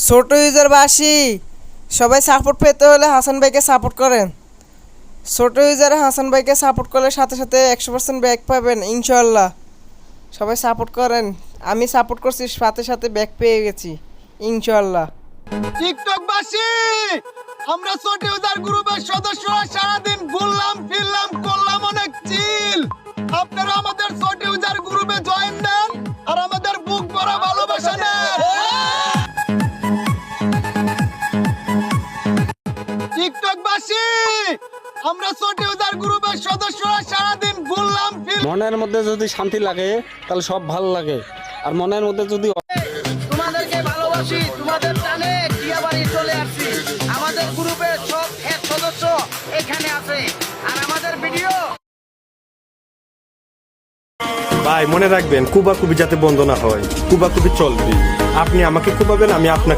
ছোট ইউজারবাসী সবাই সাপোর্ট পেতে হলে হাসান ভাইকে সাপোর্ট করেন। ছোট ইউজারে হাসান ভাইকে সাপোর্ট করলে সাথে সাথে 100% ব্যাক পাবেন ইনশাল্লাহ। সবাই সাপোর্ট করেন, আমি সাপোর্ট করছি, সাথে সাথে ব্যাক পেয়ে গেছি ইনশাল্লাহ। টিকটকবাসী, আমরা ছোট ইউজার গ্রুপের সদস্যরা সারাদিন ঘুরলাম ফিরলাম করলাম অনেক চিল। আপনারা আমাদের ছোট ইউজার গ্রুপে জয়েন দেন আর আমাদের বুক ভরা ভালোবাসা দেন। টিকটকবাসী, আমরা ছোট ইউজার গ্রুপের সদস্যরা সারাদিন ঘুরলাম ফিরলাম। মনের মধ্যে যদি শান্তি লাগে তাহলে সব ভালো লাগে, আর মনের মধ্যে যদি তোমাদেরকে ভালোবাসি, তোমাদের টানে টিয়াবাড়ি চলে আসছি। আমাদের গ্রুপের সব সদস্য এখানে আছে আর আমাদের ভিডিও ভাই মনে রাখবেন কুবাকুবি যাতে বন্ধ না হয়, কুবাকুবি চলবে। আপনি আমাকে কুবাবেন, আমি আপনাকে